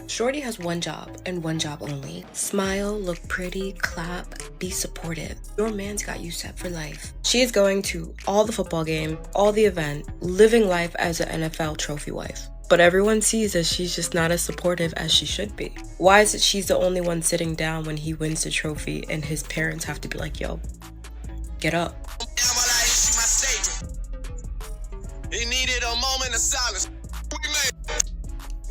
Shorty has one job and one job only. Smile, look pretty, clap, be supportive. Your man's got you set for life. She is going to all the football game, all the event, living life as an NFL trophy wife. But everyone sees that she's just not as supportive as she should be. Why is it she's the only one sitting down when he wins the trophy and his parents have to be like, yo, get up? He needed a moment of silence.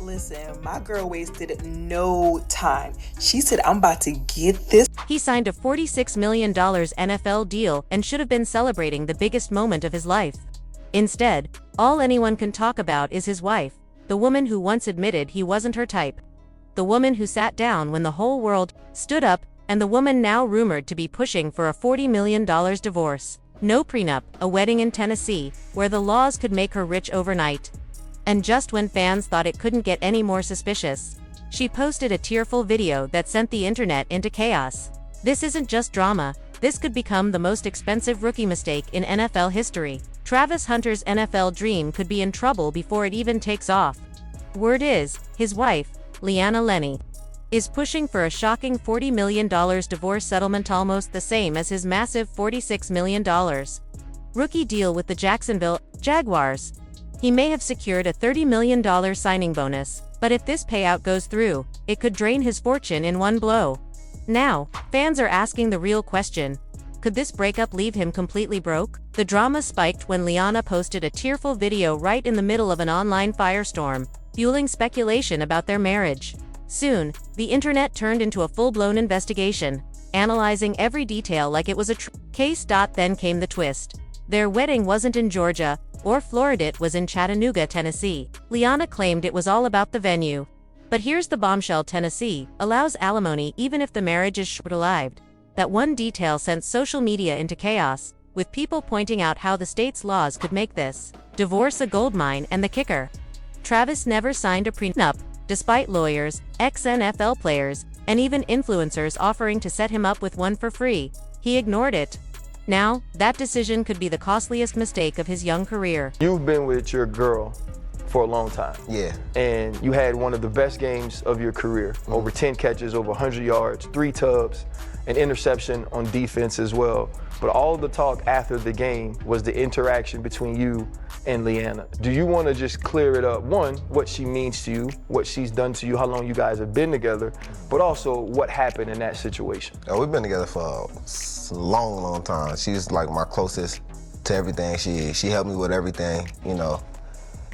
Listen, my girl wasted no time. She said, I'm about to get this. He signed a $46 million NFL deal and should have been celebrating the biggest moment of his life. Instead, all anyone can talk about is his wife, the woman who once admitted he wasn't her type. The woman who sat down when the whole world stood up, and the woman now rumored to be pushing for a $40 million divorce. No prenup, a wedding in Tennessee, where the laws could make her rich overnight. And just when fans thought it couldn't get any more suspicious, she posted a tearful video that sent the internet into chaos. This isn't just drama, this could become the most expensive rookie mistake in NFL history. Travis Hunter's NFL dream could be in trouble before it even takes off. Word is, his wife, Leanna Lenny, is pushing for a shocking $40 million divorce settlement, almost the same as his massive $46 million rookie deal with the Jacksonville Jaguars. He may have secured a $30 million signing bonus, but if this payout goes through, it could drain his fortune in one blow. Now, fans are asking the real question: could this breakup leave him completely broke? The drama spiked when Leanna posted a tearful video right in the middle of an online firestorm, fueling speculation about their marriage. Soon, the internet turned into a full-blown investigation, analyzing every detail like it was a case. Then came the twist. Their wedding wasn't in Georgia or Florida, it was in Chattanooga, Tennessee. Leanna claimed it was all about the venue. But here's the bombshell: Tennessee allows alimony even if the marriage is short-lived. That one detail sent social media into chaos, with people pointing out how the state's laws could make this divorce a goldmine. And the kicker: Travis never signed a prenup, despite lawyers, ex-NFL players, and even influencers offering to set him up with one for free. He ignored it. Now, that decision could be the costliest mistake of his young career. You've been with your girl for a long time. Yeah. And you had one of the best games of your career. Over 10 catches, over 100 yards, 3 tubs, an interception on defense as well. But all the talk after the game was the interaction between you and Leanna. Do you want to just clear it up? One, what she means to you, what she's done to you, how long you guys have been together, but also what happened in that situation? Oh, we've been together for a long, long time. She's like my closest to everything she is. She helped me with everything, you know.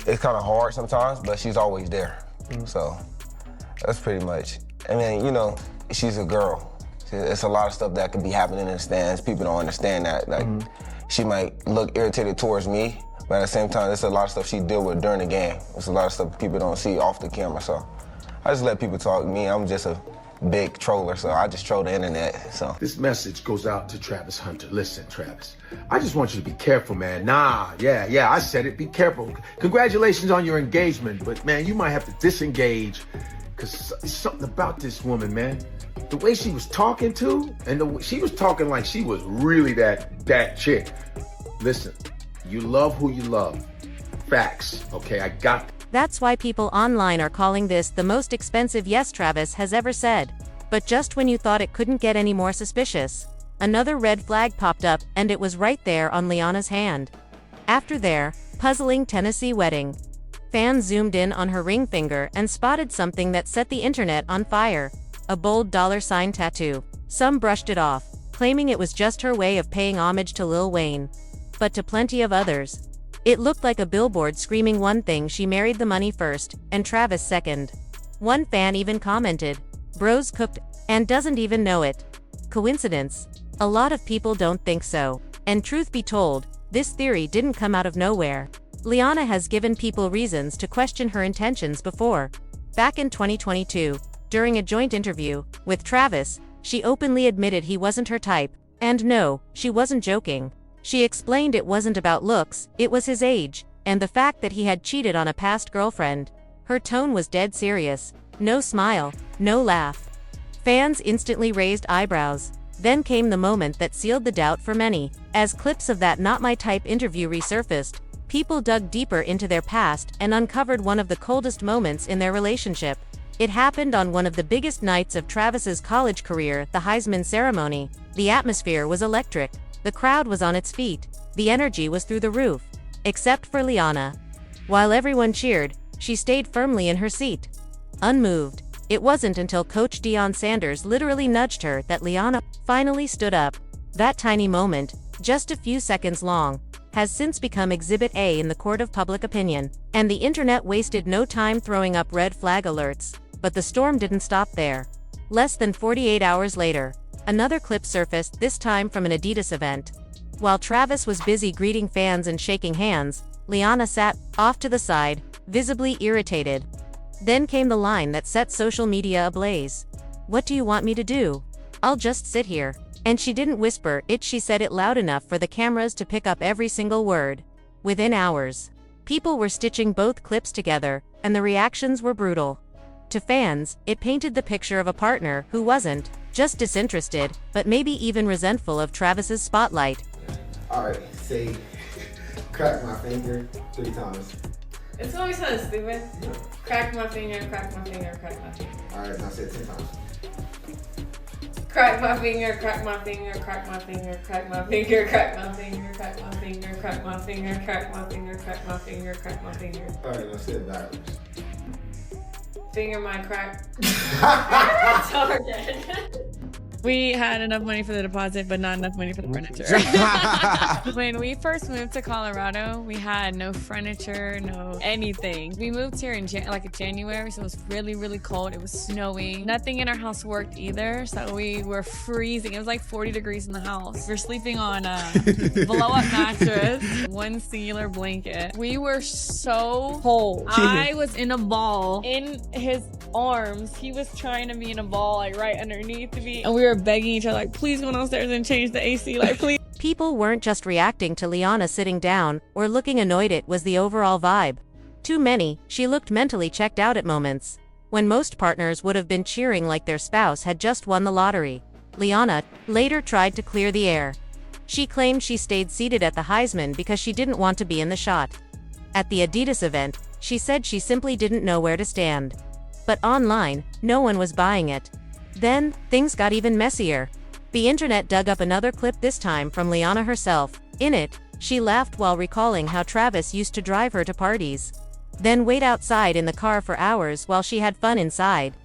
It's kind of hard sometimes, but she's always there. So that's pretty much. I mean, you know, she's a girl. It's a lot of stuff that could be happening in the stands. People don't understand that. Like, she might look irritated towards me, but at the same time, there's a lot of stuff she deal with during the game. There's a lot of stuff people don't see off the camera. So I just let people talk to me. I'm just a big troller, so I just troll the internet. So this message goes out to Travis Hunter. Listen, Travis, I just want you to be careful, man. Yeah, I said it. Be careful. Congratulations on your engagement, but man, you might have to disengage, because there's something about this woman, man. The way she was talking to, and she was talking like she was really that chick. Listen, you love who you love. Facts, okay? I got that. That's why people online are calling this the most expensive yes Travis has ever said. But just when you thought it couldn't get any more suspicious, another red flag popped up, and it was right there on Leanna's hand. After their puzzling Tennessee wedding, fans zoomed in on her ring finger and spotted something that set the internet on fire: a bold $sign tattoo. Some brushed it off, claiming it was just her way of paying homage to Lil Wayne. But to plenty of others, it looked like a billboard screaming one thing: she married the money first, and Travis second. One fan even commented, "Bro's cooked, and doesn't even know it." Coincidence? A lot of people don't think so. And truth be told, this theory didn't come out of nowhere. Leanna has given people reasons to question her intentions before. Back in 2022, during a joint interview with Travis, she openly admitted he wasn't her type. And no, she wasn't joking. She explained it wasn't about looks, it was his age, and the fact that he had cheated on a past girlfriend. Her tone was dead serious. No smile, no laugh. Fans instantly raised eyebrows. Then came the moment that sealed the doubt for many. As clips of that "not my type" interview resurfaced, people dug deeper into their past and uncovered one of the coldest moments in their relationship. It happened on one of the biggest nights of Travis's college career, the Heisman ceremony. The atmosphere was electric. The crowd was on its feet. The energy was through the roof. Except for Liana. While everyone cheered, she stayed firmly in her seat. Unmoved. It wasn't until Coach Deion Sanders literally nudged her that Liana finally stood up. That tiny moment, just a few seconds long, has since become Exhibit A in the court of public opinion, and the internet wasted no time throwing up red flag alerts. But the storm didn't stop there. Less than 48 hours later, another clip surfaced, this time from an Adidas event. While Travis was busy greeting fans and shaking hands, Liana sat off to the side, visibly irritated. Then came the line that set social media ablaze. "What do you want me to do? I'll just sit here." And she didn't whisper it, she said it loud enough for the cameras to pick up every single word. Within hours, people were stitching both clips together, and the reactions were brutal. To fans, it painted the picture of a partner who wasn't just disinterested, but maybe even resentful of Travis's spotlight. All right, say, crack my finger 3 times. It's gonna be something stupid. Crack my finger, crack my finger, crack my finger. All right, now say it 10 times. Crack my finger, crack my finger, crack my finger, crack my finger, crack my finger, crack my finger, crack my finger, crack my finger, crack my finger, crack my finger. All right, now say it backwards. Finger my crack. It's hard. We had enough money for the deposit, but not enough money for the furniture. When we first moved to Colorado, we had no furniture, no anything. We moved here in January, so it was really, really cold. It was snowing. Nothing in our house worked either, so we were freezing. It was like 40 degrees in the house. We were sleeping on a blow-up mattress, one singular blanket. We were so cold. I was in a ball in his arms. He was trying to be in a ball, like right underneath me, and we were begging each other, like, please go downstairs and change the AC, like, please. People weren't just reacting to Liana sitting down or looking annoyed, it was the overall vibe. Too many, she looked mentally checked out at moments. When most partners would have been cheering like their spouse had just won the lottery. Liana later tried to clear the air. She claimed she stayed seated at the Heisman because she didn't want to be in the shot. At the Adidas event, she said she simply didn't know where to stand. But online, no one was buying it. Then, things got even messier. The internet dug up another clip, this time from Liana herself. In it, she laughed while recalling how Travis used to drive her to parties. Then wait outside in the car for hours while she had fun inside.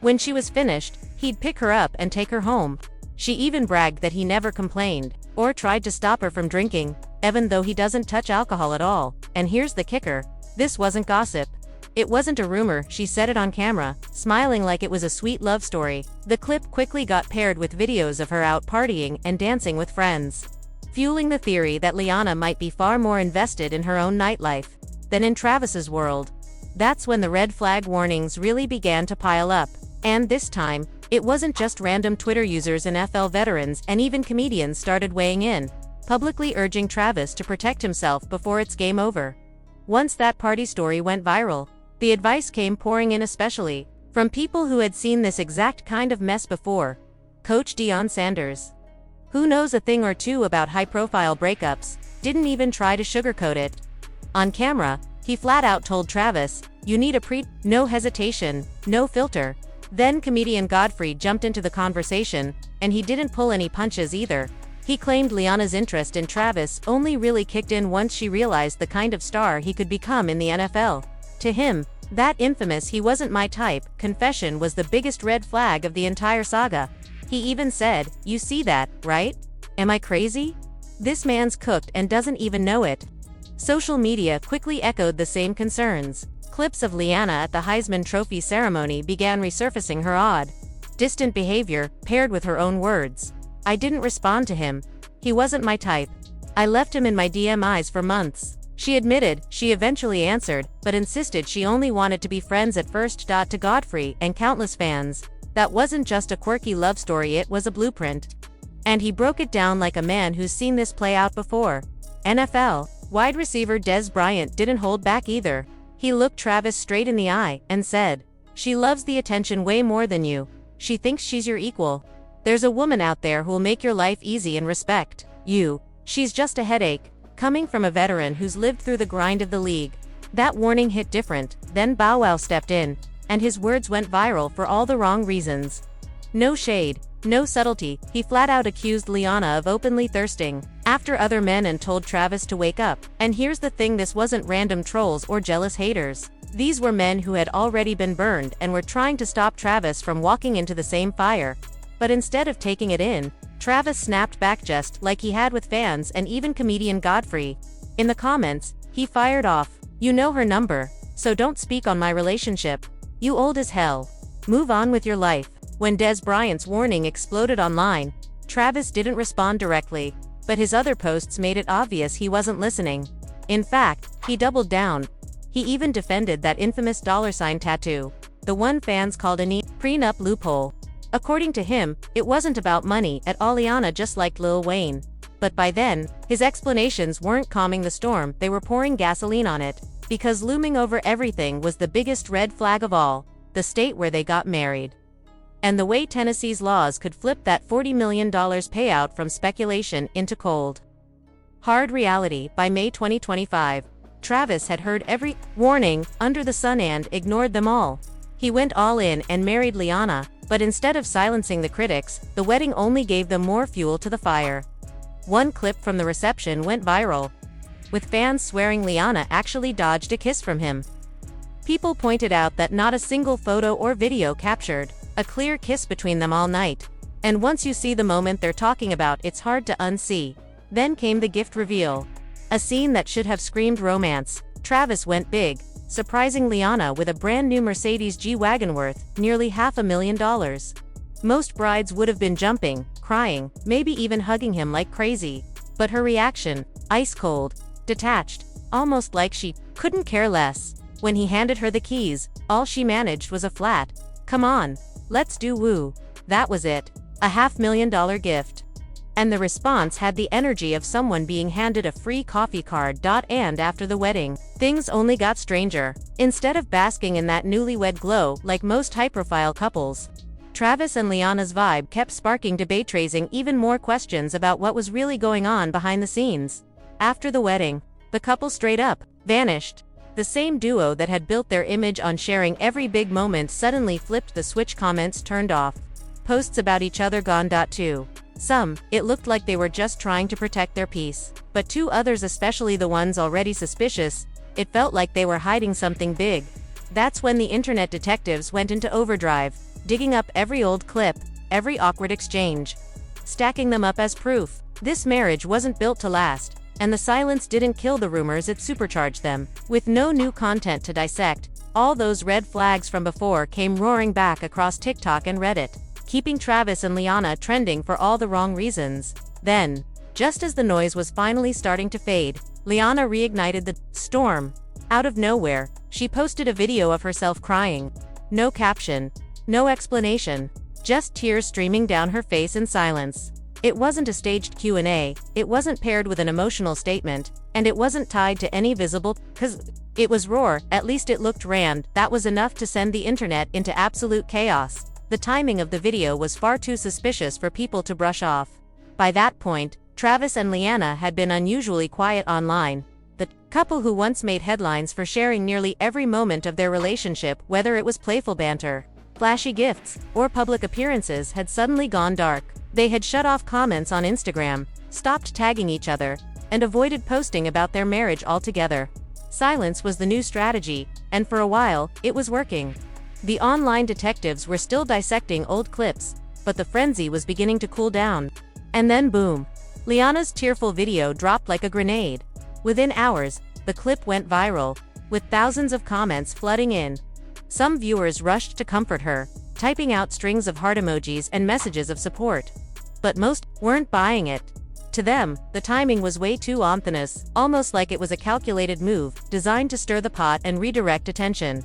When she was finished, he'd pick her up and take her home. She even bragged that he never complained, or tried to stop her from drinking, even though he doesn't touch alcohol at all. And here's the kicker. This wasn't gossip. It wasn't a rumor, she said it on camera, smiling like it was a sweet love story. The clip quickly got paired with videos of her out partying and dancing with friends, fueling the theory that Liana might be far more invested in her own nightlife than in Travis's world. That's when the red flag warnings really began to pile up. And this time, it wasn't just random Twitter users, NFL veterans and even comedians started weighing in, publicly urging Travis to protect himself before it's game over. Once that party story went viral, the advice came pouring in, especially from people who had seen this exact kind of mess before. Coach Deion Sanders, who knows a thing or two about high-profile breakups, didn't even try to sugarcoat it. On camera, he flat out told Travis, "You need a no hesitation, no filter." Then comedian Godfrey jumped into the conversation, and he didn't pull any punches either. He claimed Liana's interest in Travis only really kicked in once she realized the kind of star he could become in the NFL. To him, that infamous "he wasn't my type" confession was the biggest red flag of the entire saga. He even said, "You see that, right? Am I crazy? This man's cooked and doesn't even know it." Social media quickly echoed the same concerns. Clips of Liana at the Heisman Trophy ceremony began resurfacing her odd, distant behavior, paired with her own words. "I didn't respond to him. He wasn't my type. I left him in my DMs for months." She admitted she eventually answered, but insisted she only wanted to be friends at first. To Godfrey and countless fans, that wasn't just a quirky love story, it was a blueprint. And he broke it down like a man who's seen this play out before. NFL wide receiver Dez Bryant didn't hold back either. He looked Travis straight in the eye and said, "She loves the attention way more than you. She thinks she's your equal. There's a woman out there who'll make your life easy and respect you. She's just a headache." Coming from a veteran who's lived through the grind of the league, that warning hit different. Then Bow Wow stepped in. and his words went viral for all the wrong reasons. No shade, no subtlety, he flat out accused Liana of openly thirsting after other men and told Travis to wake up. And here's the thing, this wasn't random trolls or jealous haters. These were men who had already been burned and were trying to stop Travis from walking into the same fire. But instead of taking it in, Travis snapped back just like he had with fans and even comedian Godfrey. In the comments, he fired off, "You know her number, so don't speak on my relationship. You old as hell. Move on with your life." When Des Bryant's warning exploded online, Travis didn't respond directly, but his other posts made it obvious he wasn't listening. In fact, he doubled down. He even defended that infamous $sign tattoo, the one fans called a prenup loophole. According to him, it wasn't about money at all. Liana just liked Lil Wayne. But by then, his explanations weren't calming the storm, they were pouring gasoline on it. Because looming over everything was the biggest red flag of all, the state where they got married. And the way Tennessee's laws could flip that $40 million payout from speculation into cold, hard reality. By May 2025, Travis had heard every warning under the sun and ignored them all. He went all in and married Liana, but instead of silencing the critics, the wedding only gave them more fuel to the fire. One clip from the reception went viral, with fans swearing Liana actually dodged a kiss from him. People pointed out that not a single photo or video captured a clear kiss between them all night. And once you see the moment they're talking about, it's hard to unsee. Then came the gift reveal. A scene that should have screamed romance. Travis went big, surprising Liana with a brand new Mercedes G-Wagon worth nearly $500,000. Most brides would have been jumping, crying, maybe even hugging him like crazy. But her reaction, ice cold, detached, almost like she couldn't care less. When he handed her the keys, all she managed was a flat, "Come on, let's do woo." That was it. A $500,000 gift. And the response had the energy of someone being handed a free coffee card. And after the wedding, things only got stranger. Instead of basking in that newlywed glow like most high-profile couples, Travis and Liana's vibe kept sparking debate, raising even more questions about what was really going on behind the scenes. After the wedding, the couple straight up vanished. The same duo that had built their image on sharing every big moment suddenly flipped the switch. Comments turned off. Posts about each other gone. To some, it looked like they were just trying to protect their peace. But to others, especially the ones already suspicious, it felt like they were hiding something big. That's when the internet detectives went into overdrive, digging up every old clip, every awkward exchange, stacking them up as proof. This marriage wasn't built to last. And the silence didn't kill the rumors, it supercharged them. With no new content to dissect, all those red flags from before came roaring back across TikTok and Reddit, keeping Travis and Liana trending for all the wrong reasons. Then, just as the noise was finally starting to fade, Liana reignited the storm. Out of nowhere, she posted a video of herself crying. No caption, no explanation, just tears streaming down her face in silence. It wasn't a staged Q&A, it wasn't paired with an emotional statement, and it wasn't tied to any visible, cause it was raw. At least it looked rand. That was enough to send the internet into absolute chaos. The timing of the video was far too suspicious for people to brush off. By that point, Travis and Liana had been unusually quiet online. The couple who once made headlines for sharing nearly every moment of their relationship, whether it was playful banter, flashy gifts, or public appearances, had suddenly gone dark. They had shut off comments on Instagram, stopped tagging each other, and avoided posting about their marriage altogether. Silence was the new strategy, and for a while, it was working. The online detectives were still dissecting old clips, but the frenzy was beginning to cool down. And then boom! Liana's tearful video dropped like a grenade. Within hours, the clip went viral, with thousands of comments flooding in. Some viewers rushed to comfort her, typing out strings of heart emojis and messages of support. But most weren't buying it. To them, the timing was way too ominous, almost like it was a calculated move, designed to stir the pot and redirect attention.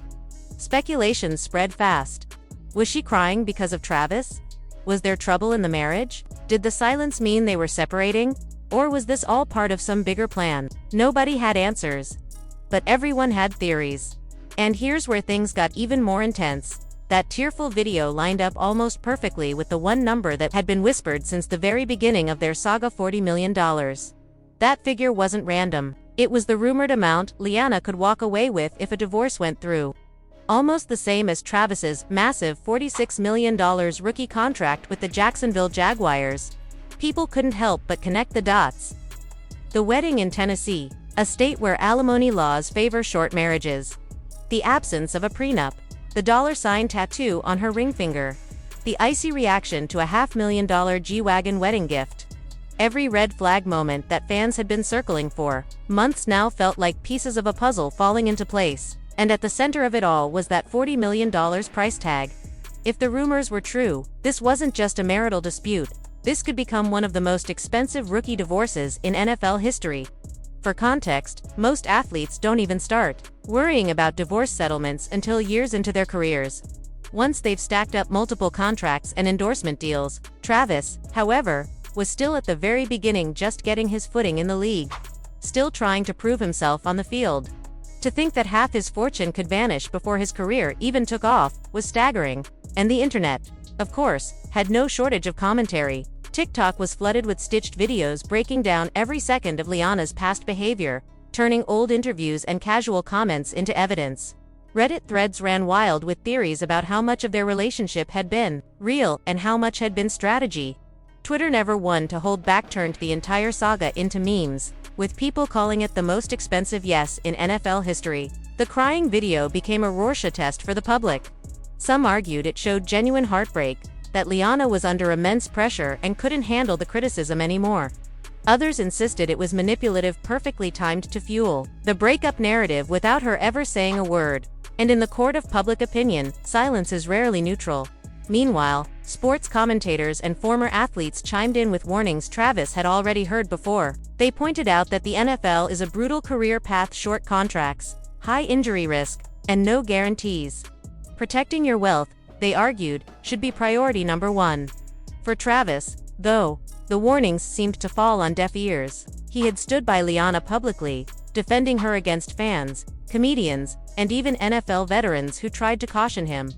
Speculations spread fast. Was she crying because of Travis? Was there trouble in the marriage? Did the silence mean they were separating? Or was this all part of some bigger plan? Nobody had answers. But everyone had theories. And here's where things got even more intense. That tearful video lined up almost perfectly with the one number that had been whispered since the very beginning of their saga: $40 million. That figure wasn't random. It was the rumored amount Liana could walk away with if a divorce went through. almost the same as Travis's massive $46 million rookie contract with the Jacksonville Jaguars. People couldn't help but connect the dots. The wedding in Tennessee, a state where alimony laws favor short marriages. The absence of a prenup. The $sign tattoo on her ring finger. The icy reaction to a $500,000 G-Wagon wedding gift. Every red flag moment that fans had been circling for months now felt like pieces of a puzzle falling into place. And at the center of it all was that $40 million price tag. If the rumors were true, this wasn't just a marital dispute. This could become one of the most expensive rookie divorces in NFL history. For context, most athletes don't even start worrying about divorce settlements until years into their careers. Once they've stacked up multiple contracts and endorsement deals, Travis, however, was still at the very beginning, just getting his footing in the league. Still trying to prove himself on the field. To think that half his fortune could vanish before his career even took off was staggering. And the internet, of course, had no shortage of commentary. TikTok was flooded with stitched videos breaking down every second of Liana's past behavior, turning old interviews and casual comments into evidence. Reddit threads ran wild with theories about how much of their relationship had been real and how much had been strategy. Twitter, never one to hold back, turned the entire saga into memes, with people calling it the most expensive yes in NFL history. The crying video became a Rorschach test for the public. Some argued it showed genuine heartbreak, that Liana was under immense pressure and couldn't handle the criticism anymore. Others insisted it was manipulative, perfectly timed to fuel the breakup narrative without her ever saying a word. And in the court of public opinion, silence is rarely neutral. Meanwhile, sports commentators and former athletes chimed in with warnings Travis had already heard before. They pointed out that the NFL is a brutal career path: short contracts, high injury risk, and no guarantees. Protecting your wealth, they argued, should be priority number one. For Travis, though, the warnings seemed to fall on deaf ears. He had stood by Liana publicly, defending her against fans, comedians, and even NFL veterans who tried to caution him.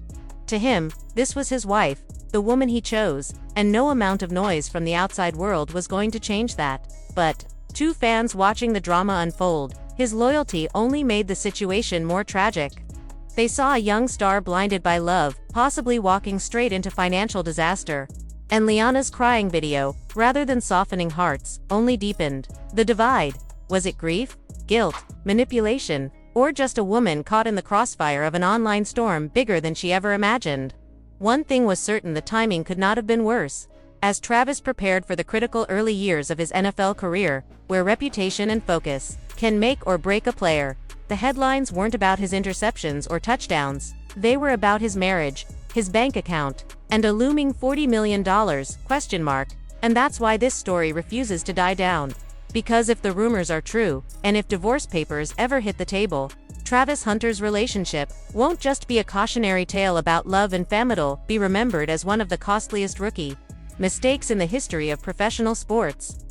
To him, this was his wife, the woman he chose, and no amount of noise from the outside world was going to change that. But, to fans watching the drama unfold, his loyalty only made the situation more tragic. They saw a young star blinded by love, possibly walking straight into financial disaster. And Liana's crying video, rather than softening hearts, only deepened the divide. Was it grief, guilt, manipulation, or just a woman caught in the crossfire of an online storm bigger than she ever imagined? One thing was certain: the timing could not have been worse. As Travis prepared for the critical early years of his NFL career, where reputation and focus can make or break a player, the headlines weren't about his interceptions or touchdowns. They were about his marriage, his bank account, and a looming $40 million question mark. And that's why this story refuses to die down. Because if the rumors are true, and if divorce papers ever hit the table, Travis Hunter's relationship won't just be a cautionary tale about love and family. It'll be remembered as one of the costliest rookie mistakes in the history of professional sports.